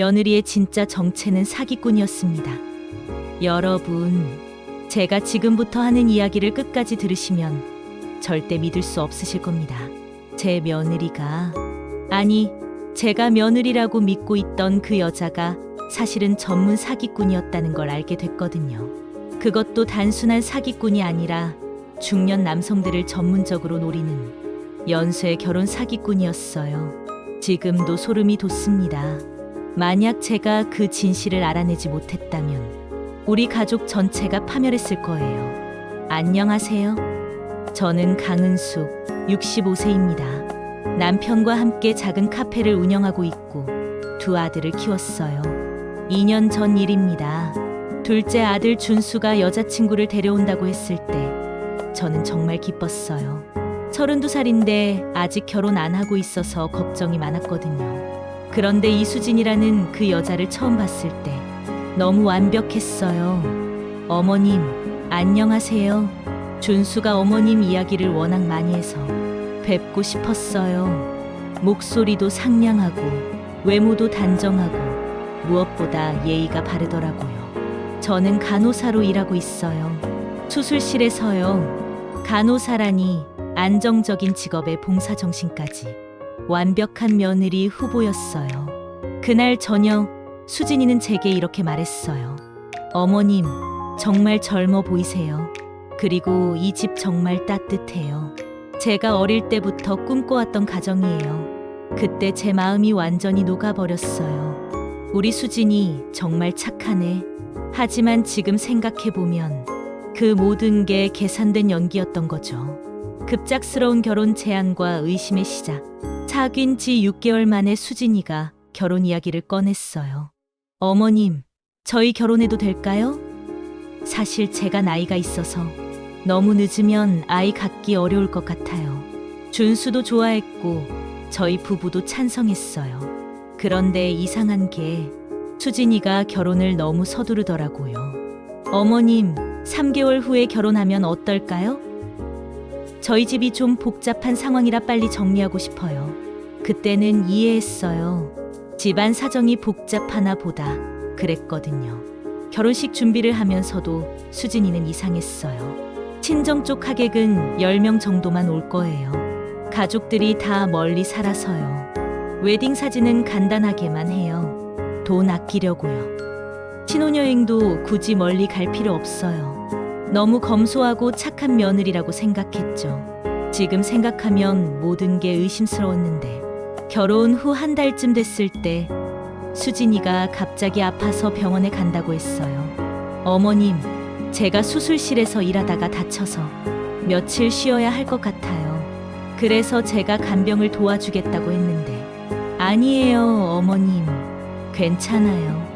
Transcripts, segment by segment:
며느리의 진짜 정체는 사기꾼이었습니다. 여러분, 제가 지금부터 하는 이야기를 끝까지 들으시면 절대 믿을 수 없으실 겁니다. 제 며느리가, 아니, 제가 며느리라고 믿고 있던 그 여자가 사실은 전문 사기꾼이었다는 걸 알게 됐거든요. 그것도 단순한 사기꾼이 아니라 중년 남성들을 전문적으로 노리는 연쇄 결혼 사기꾼이었어요. 지금도 소름이 돋습니다. 만약 제가 그 진실을 알아내지 못했다면 우리 가족 전체가 파멸했을 거예요. 안녕하세요. 저는 강은숙, 65세입니다. 남편과 함께 작은 카페를 운영하고 있고 두 아들을 키웠어요. 2년 전 일입니다. 둘째 아들 준수가 여자친구를 데려온다고 했을 때 저는 정말 기뻤어요. 32살인데 아직 결혼 안 하고 있어서 걱정이 많았거든요. 그런데 이수진이라는 그 여자를 처음 봤을 때 너무 완벽했어요. 어머님, 안녕하세요. 준수가 어머님 이야기를 워낙 많이 해서 뵙고 싶었어요. 목소리도 상냥하고 외모도 단정하고 무엇보다 예의가 바르더라고요. 저는 간호사로 일하고 있어요. 수술실에서요. 간호사라니 안정적인 직업에 봉사정신까지. 완벽한 며느리 후보였어요. 그날 저녁 수진이는 제게 이렇게 말했어요. 어머님, 정말 젊어 보이세요. 그리고 이 집 정말 따뜻해요. 제가 어릴 때부터 꿈꿔왔던 가정이에요. 그때 제 마음이 완전히 녹아버렸어요. 우리 수진이 정말 착하네. 하지만 지금 생각해보면 그 모든 게 계산된 연기였던 거죠. 급작스러운 결혼 제안과 의심의 시작. 사귄 지 6개월 만에 수진이가 결혼 이야기를 꺼냈어요. 어머님, 저희 결혼해도 될까요? 사실 제가 나이가 있어서 너무 늦으면 아이 갖기 어려울 것 같아요. 준수도 좋아했고 저희 부부도 찬성했어요. 그런데 이상한 게 수진이가 결혼을 너무 서두르더라고요. 어머님, 3개월 후에 결혼하면 어떨까요? 저희 집이 좀 복잡한 상황이라 빨리 정리하고 싶어요. 그때는 이해했어요. 집안 사정이 복잡하나 보다 그랬거든요. 결혼식 준비를 하면서도 수진이는 이상했어요. 친정 쪽 하객은 10명 정도만 올 거예요. 가족들이 다 멀리 살아서요. 웨딩 사진은 간단하게만 해요. 돈 아끼려고요. 신혼여행도 굳이 멀리 갈 필요 없어요. 너무 검소하고 착한 며느리라고 생각했죠. 지금 생각하면 모든 게 의심스러웠는데 결혼 후 한 달쯤 됐을 때 수진이가 갑자기 아파서 병원에 간다고 했어요. 어머님, 제가 수술실에서 일하다가 다쳐서 며칠 쉬어야 할 것 같아요. 그래서 제가 간병을 도와주겠다고 했는데 아니에요, 어머님. 괜찮아요.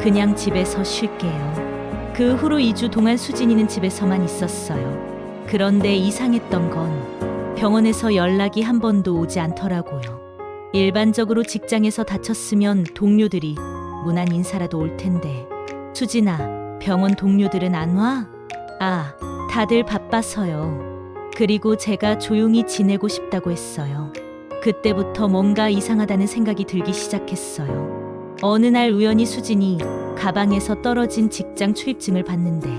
그냥 집에서 쉴게요. 그 후로 2주 동안 수진이는 집에서만 있었어요. 그런데 이상했던 건 병원에서 연락이 한 번도 오지 않더라고요. 일반적으로 직장에서 다쳤으면 동료들이 무난 인사라도 올 텐데 수진아, 병원 동료들은 안 와? 아, 다들 바빠서요. 그리고 제가 조용히 지내고 싶다고 했어요. 그때부터 뭔가 이상하다는 생각이 들기 시작했어요. 어느 날 우연히 수진이 가방에서 떨어진 직장 출입증을 봤는데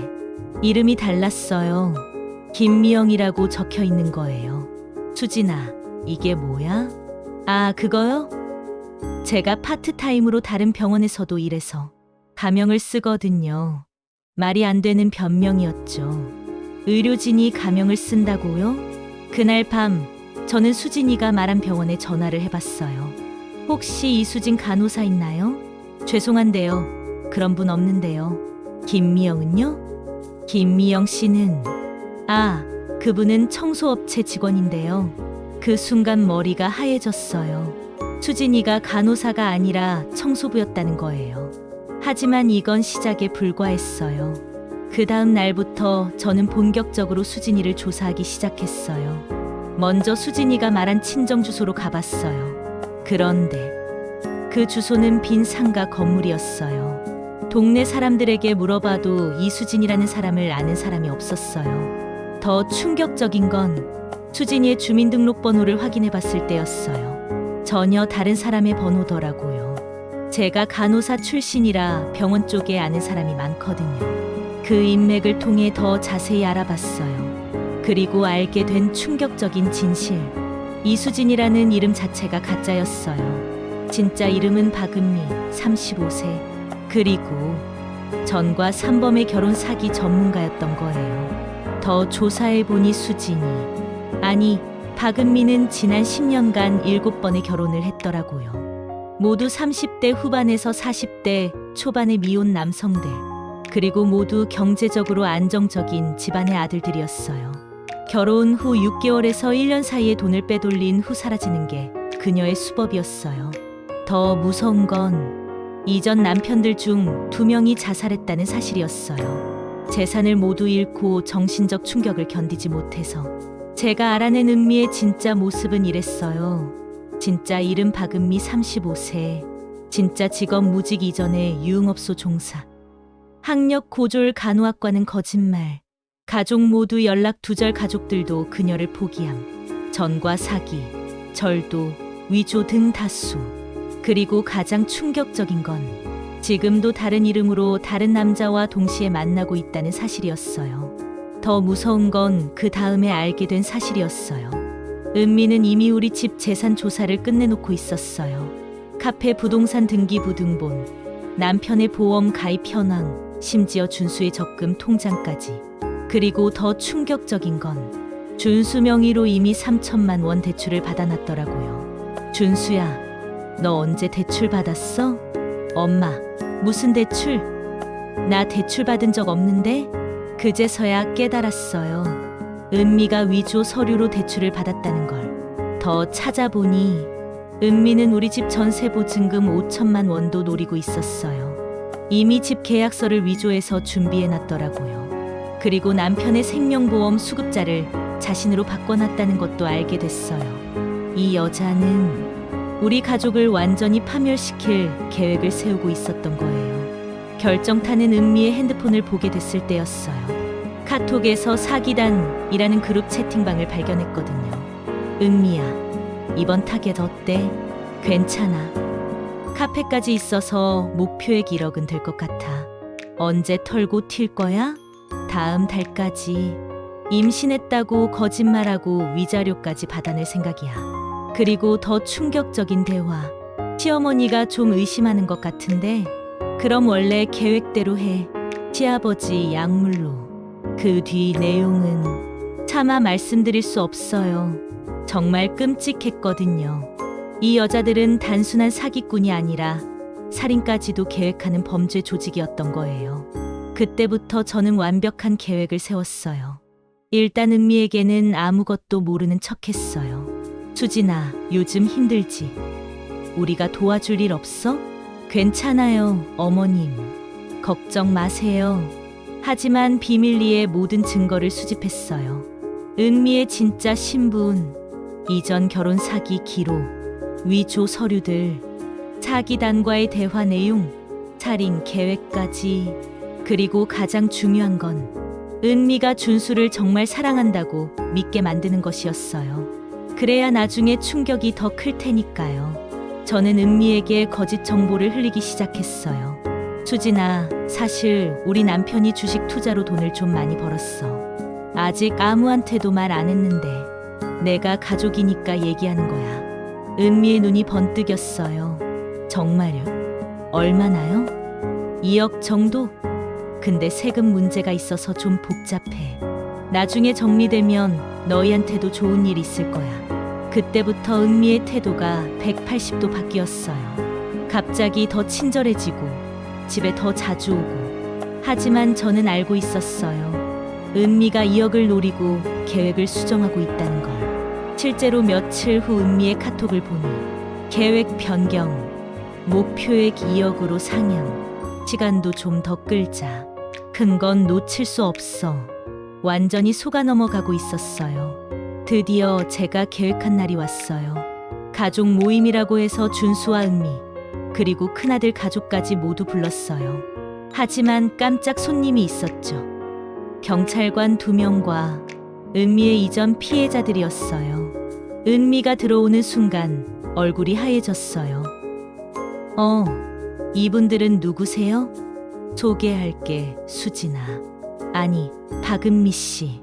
이름이 달랐어요. 김미영이라고 적혀 있는 거예요. 수진아, 이게 뭐야? 아, 그거요? 제가 파트타임으로 다른 병원에서도 일해서 가명을 쓰거든요. 말이 안 되는 변명이었죠. 의료진이 가명을 쓴다고요? 그날 밤 저는 수진이가 말한 병원에 전화를 해봤어요. 혹시 이수진 간호사 있나요? 죄송한데요. 그런 분 없는데요. 김미영은요? 김미영 씨는 그분은 청소업체 직원인데요. 그 순간 머리가 하얘졌어요. 수진이가 간호사가 아니라 청소부였다는 거예요. 하지만 이건 시작에 불과했어요. 그 다음 날부터 저는 본격적으로 수진이를 조사하기 시작했어요. 먼저 수진이가 말한 친정 주소로 가봤어요. 그런데 그 주소는 빈 상가 건물이었어요. 동네 사람들에게 물어봐도 이수진이라는 사람을 아는 사람이 없었어요. 더 충격적인 건 수진이의 주민등록번호를 확인해 봤을 때였어요. 전혀 다른 사람의 번호더라고요. 제가 간호사 출신이라 병원 쪽에 아는 사람이 많거든요. 그 인맥을 통해 더 자세히 알아봤어요. 그리고 알게 된 충격적인 진실. 이수진이라는 이름 자체가 가짜였어요. 진짜 이름은 박은미, 35세. 그리고 전과 3범의 결혼 사기 전문가였던 거예요. 더 조사해보니 수진이, 아니, 박은미는 지난 10년간 7번의 결혼을 했더라고요. 모두 30대 후반에서 40대 초반의 미혼 남성들. 그리고 모두 경제적으로 안정적인 집안의 아들들이었어요. 결혼 후 6개월에서 1년 사이에 돈을 빼돌린 후 사라지는 게 그녀의 수법이었어요. 더 무서운 건 이전 남편들 중 2명이 자살했다는 사실이었어요. 재산을 모두 잃고 정신적 충격을 견디지 못해서. 제가 알아낸 은미의 진짜 모습은 이랬어요. 진짜 이름 박은미 35세. 진짜 직업 무직 이전에 유흥업소 종사. 학력 고졸 간호학과는 거짓말. 가족 모두 연락 두절 가족들도 그녀를 포기함. 전과 사기, 절도, 위조 등 다수. 그리고 가장 충격적인 건 지금도 다른 이름으로 다른 남자와 동시에 만나고 있다는 사실이었어요. 더 무서운 건 그 다음에 알게 된 사실이었어요. 은미는 이미 우리 집 재산 조사를 끝내놓고 있었어요. 카페 부동산 등기부 등본, 남편의 보험 가입 현황, 심지어 준수의 적금 통장까지. 그리고 더 충격적인 건 준수 명의로 이미 3천만 원 대출을 받아놨더라고요. 준수야, 너 언제 대출 받았어? 엄마, 무슨 대출? 나 대출 받은 적 없는데? 그제서야 깨달았어요. 은미가 위조 서류로 대출을 받았다는 걸. 더 찾아보니 은미는 우리 집 전세 보증금 5천만 원도 노리고 있었어요. 이미 집 계약서를 위조해서 준비해놨더라고요. 그리고 남편의 생명보험 수급자를 자신으로 바꿔놨다는 것도 알게 됐어요. 이 여자는 우리 가족을 완전히 파멸시킬 계획을 세우고 있었던 거예요. 결정타는 은미의 핸드폰을 보게 됐을 때였어요. 카톡에서 사기단이라는 그룹 채팅방을 발견했거든요. 은미야, 이번 타겟 어때? 괜찮아. 카페까지 있어서 목표액 1억은 될 것 같아. 언제 털고 튈 거야? 다음 달까지. 임신했다고 거짓말하고 위자료까지 받아낼 생각이야. 그리고 더 충격적인 대화. 시어머니가 좀 의심하는 것 같은데, 그럼 원래 계획대로 해. 시아버지 약물로. 그 뒤 내용은 차마 말씀드릴 수 없어요. 정말 끔찍했거든요. 이 여자들은 단순한 사기꾼이 아니라 살인까지도 계획하는 범죄 조직이었던 거예요. 그때부터 저는 완벽한 계획을 세웠어요. 일단 은미에게는 아무것도 모르는 척했어요. 수진아, 요즘 힘들지? 우리가 도와줄 일 없어? 괜찮아요, 어머님. 걱정 마세요. 하지만 비밀리에 모든 증거를 수집했어요. 은미의 진짜 신분, 이전 결혼 사기 기록, 위조 서류들, 사기단과의 대화 내용, 살인 계획까지. 그리고 가장 중요한 건 은미가 준수를 정말 사랑한다고 믿게 만드는 것이었어요. 그래야 나중에 충격이 더 클 테니까요. 저는 은미에게 거짓 정보를 흘리기 시작했어요. 수진아, 사실 우리 남편이 주식 투자로 돈을 좀 많이 벌었어. 아직 아무한테도 말 안 했는데 내가 가족이니까 얘기하는 거야. 은미의 눈이 번뜩였어요. 정말요? 얼마나요? 2억 정도? 근데 세금 문제가 있어서 좀 복잡해. 나중에 정리되면 너희한테도 좋은 일 있을 거야. 그때부터 은미의 태도가 180도 바뀌었어요. 갑자기 더 친절해지고 집에 더 자주 오고. 하지만 저는 알고 있었어요. 은미가 2억을 노리고 계획을 수정하고 있다는 걸. 실제로 며칠 후 은미의 카톡을 보니 계획 변경, 목표액 2억으로 상향, 시간도 좀 더 끌자. 큰 건 놓칠 수 없어. 완전히 속아 넘어가고 있었어요. 드디어 제가 계획한 날이 왔어요. 가족 모임이라고 해서 준수와 은미, 그리고 큰아들 가족까지 모두 불렀어요. 하지만 깜짝 손님이 있었죠. 경찰관 2명과 은미의 이전 피해자들이었어요. 은미가 들어오는 순간 얼굴이 하얘졌어요. 이분들은 누구세요? 소개할게, 수진아. 아니, 박은미 씨.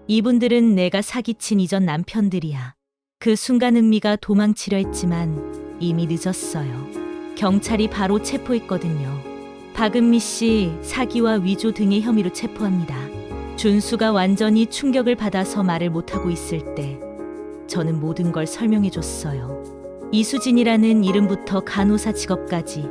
이분들은 내가 사기친 이전 남편들이야. 그 순간 은미가 도망치려 했지만 이미 늦었어요. 경찰이 바로 체포했거든요. 박은미 씨 사기와 위조 등의 혐의로 체포합니다. 준수가 완전히 충격을 받아서 말을 못하고 있을 때 저는 모든 걸 설명해 줬어요. 이수진이라는 이름부터 간호사 직업까지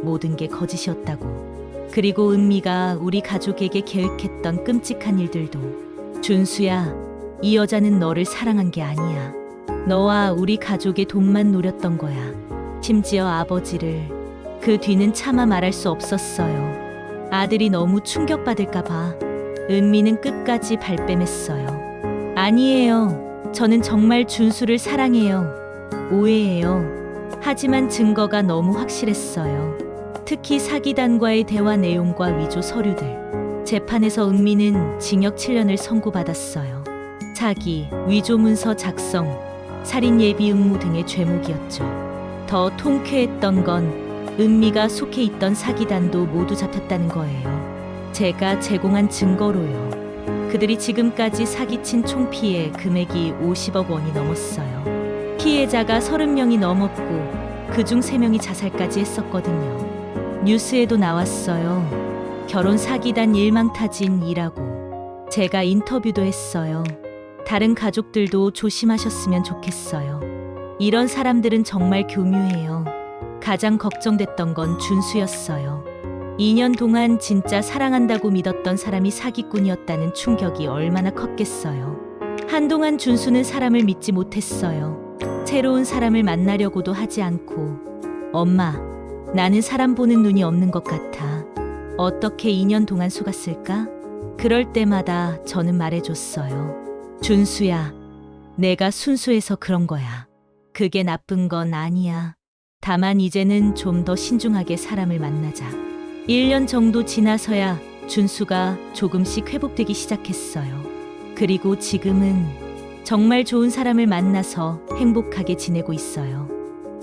모든 게 거짓이었다고. 그리고 은미가 우리 가족에게 계획했던 끔찍한 일들도. 준수야, 이 여자는 너를 사랑한 게 아니야. 너와 우리 가족의 돈만 노렸던 거야. 심지어 아버지를. 그 뒤는 차마 말할 수 없었어요. 아들이 너무 충격받을까봐. 은미는 끝까지 발뺌했어요. 아니에요. 저는 정말 준수를 사랑해요. 오해해요. 하지만 증거가 너무 확실했어요. 특히 사기단과의 대화 내용과 위조 서류들. 재판에서 은미는 징역 7년을 선고받았어요. 사기, 위조 문서 작성, 살인 예비 음모 등의 죄목이었죠. 더 통쾌했던 건 은미가 속해 있던 사기단도 모두 잡혔다는 거예요. 제가 제공한 증거로요. 그들이 지금까지 사기친 총 피해 금액이 50억 원이 넘었어요. 피해자가 30명이 넘었고 그중 3명이 자살까지 했었거든요. 뉴스에도 나왔어요. 결혼 사기단 일망타진이라고. 제가 인터뷰도 했어요. 다른 가족들도 조심하셨으면 좋겠어요. 이런 사람들은 정말 교묘해요. 가장 걱정됐던 건 준수였어요. 2년 동안 진짜 사랑한다고 믿었던 사람이 사기꾼이었다는 충격이 얼마나 컸겠어요. 한동안 준수는 사람을 믿지 못했어요. 새로운 사람을 만나려고도 하지 않고. 엄마, 나는 사람 보는 눈이 없는 것 같아. 어떻게 2년 동안 속았을까? 그럴 때마다 저는 말해줬어요. 준수야, 내가 순수해서 그런 거야. 그게 나쁜 건 아니야. 다만 이제는 좀 더 신중하게 사람을 만나자. 1년 정도 지나서야 준수가 조금씩 회복되기 시작했어요. 그리고 지금은 정말 좋은 사람을 만나서 행복하게 지내고 있어요.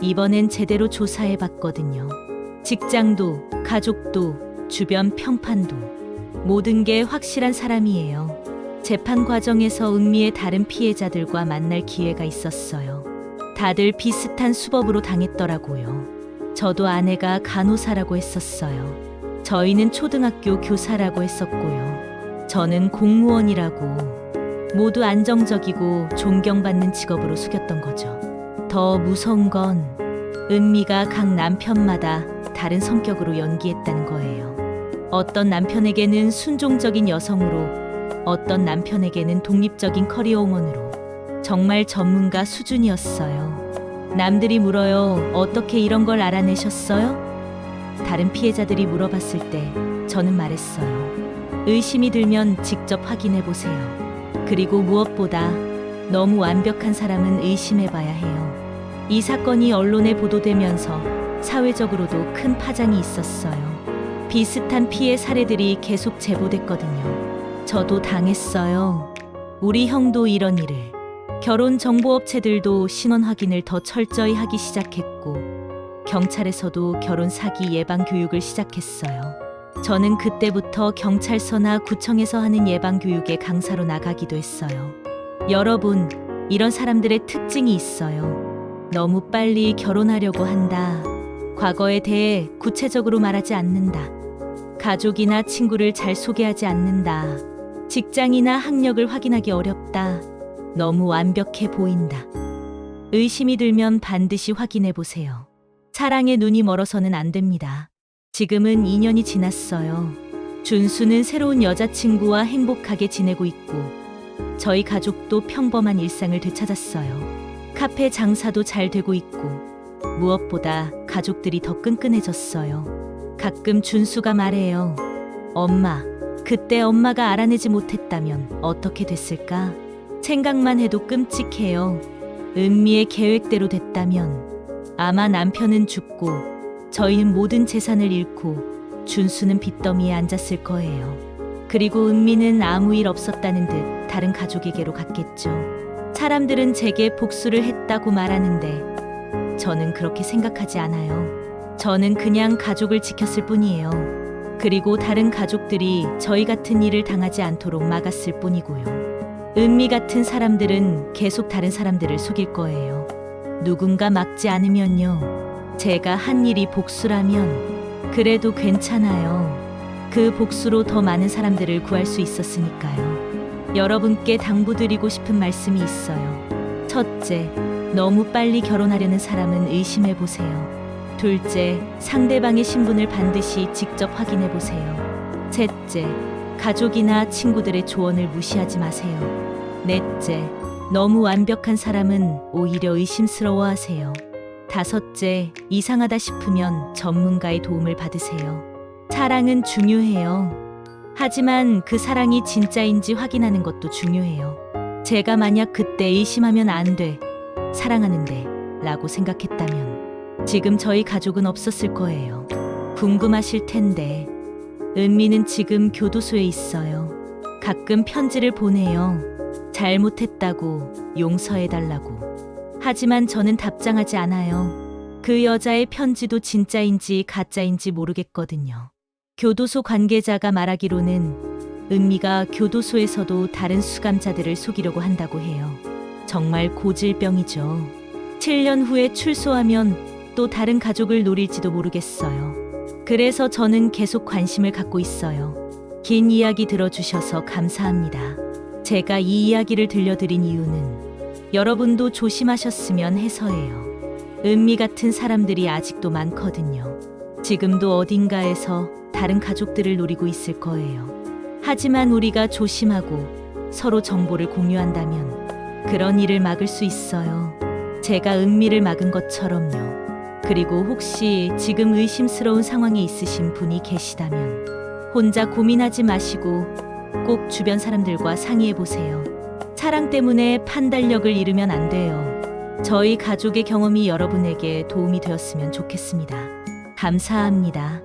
이번엔 제대로 조사해 봤거든요. 직장도, 가족도, 주변 평판도. 모든 게 확실한 사람이에요. 재판 과정에서 은미의 다른 피해자들과 만날 기회가 있었어요. 다들 비슷한 수법으로 당했더라고요. 저도 아내가 간호사라고 했었어요. 저희는 초등학교 교사라고 했었고요. 저는 공무원이라고. 모두 안정적이고 존경받는 직업으로 속였던 거죠. 더 무서운 건 은미가 각 남편마다 다른 성격으로 연기했다는 거예요. 어떤 남편에게는 순종적인 여성으로, 어떤 남편에게는 독립적인 커리어우먼으로. 정말 전문가 수준이었어요. 남들이 물어요. 어떻게 이런 걸 알아내셨어요? 다른 피해자들이 물어봤을 때 저는 말했어요. 의심이 들면 직접 확인해 보세요. 그리고 무엇보다 너무 완벽한 사람은 의심해봐야 해요. 이 사건이 언론에 보도되면서 사회적으로도 큰 파장이 있었어요. 비슷한 피해 사례들이 계속 제보됐거든요. 저도 당했어요. 우리 형도 이런 일을. 결혼 정보업체들도 신원 확인을 더 철저히 하기 시작했고, 경찰에서도 결혼 사기 예방 교육을 시작했어요. 저는 그때부터 경찰서나 구청에서 하는 예방 교육의 강사로 나가기도 했어요. 여러분, 이런 사람들의 특징이 있어요. 너무 빨리 결혼하려고 한다. 과거에 대해 구체적으로 말하지 않는다. 가족이나 친구를 잘 소개하지 않는다. 직장이나 학력을 확인하기 어렵다. 너무 완벽해 보인다. 의심이 들면 반드시 확인해 보세요. 사랑에 눈이 멀어서는 안 됩니다. 지금은 2년이 지났어요. 준수는 새로운 여자친구와 행복하게 지내고 있고, 저희 가족도 평범한 일상을 되찾았어요. 카페 장사도 잘 되고 있고, 무엇보다 가족들이 더 끈끈해졌어요. 가끔 준수가 말해요. 엄마, 그때 엄마가 알아내지 못했다면 어떻게 됐을까? 생각만 해도 끔찍해요. 은미의 계획대로 됐다면 아마 남편은 죽고 저희는 모든 재산을 잃고 준수는 빚더미에 앉았을 거예요. 그리고 은미는 아무 일 없었다는 듯 다른 가족에게로 갔겠죠. 사람들은 제게 복수를 했다고 말하는데 저는 그렇게 생각하지 않아요. 저는 그냥 가족을 지켰을 뿐이에요. 그리고 다른 가족들이 저희 같은 일을 당하지 않도록 막았을 뿐이고요. 은미 같은 사람들은 계속 다른 사람들을 속일 거예요. 누군가 막지 않으면요. 제가 한 일이 복수라면 그래도 괜찮아요. 그 복수로 더 많은 사람들을 구할 수 있었으니까요. 여러분께 당부드리고 싶은 말씀이 있어요. 첫째, 너무 빨리 결혼하려는 사람은 의심해 보세요. 둘째, 상대방의 신분을 반드시 직접 확인해 보세요. 셋째, 가족이나 친구들의 조언을 무시하지 마세요. 넷째, 너무 완벽한 사람은 오히려 의심스러워 하세요. 다섯째, 이상하다 싶으면 전문가의 도움을 받으세요. 사랑은 중요해요. 하지만 그 사랑이 진짜인지 확인하는 것도 중요해요. 제가 만약 그때 의심하면 안 돼, 사랑하는데 라고 생각했다면 지금 저희 가족은 없었을 거예요. 궁금하실 텐데 은미는 지금 교도소에 있어요. 가끔 편지를 보내요. 잘못했다고 용서해달라고. 하지만 저는 답장하지 않아요. 그 여자의 편지도 진짜인지 가짜인지 모르겠거든요. 교도소 관계자가 말하기로는 은미가 교도소에서도 다른 수감자들을 속이려고 한다고 해요. 정말 고질병이죠. 7년 후에 출소하면 또 다른 가족을 노릴지도 모르겠어요. 그래서 저는 계속 관심을 갖고 있어요. 긴 이야기 들어주셔서 감사합니다. 제가 이 이야기를 들려드린 이유는 여러분도 조심하셨으면 해서예요. 은미 같은 사람들이 아직도 많거든요. 지금도 어딘가에서 다른 가족들을 노리고 있을 거예요. 하지만 우리가 조심하고 서로 정보를 공유한다면 그런 일을 막을 수 있어요. 제가 은미를 막은 것처럼요. 그리고 혹시 지금 의심스러운 상황에 있으신 분이 계시다면 혼자 고민하지 마시고 꼭 주변 사람들과 상의해 보세요. 사랑 때문에 판단력을 잃으면 안 돼요. 저희 가족의 경험이 여러분에게 도움이 되었으면 좋겠습니다. 감사합니다.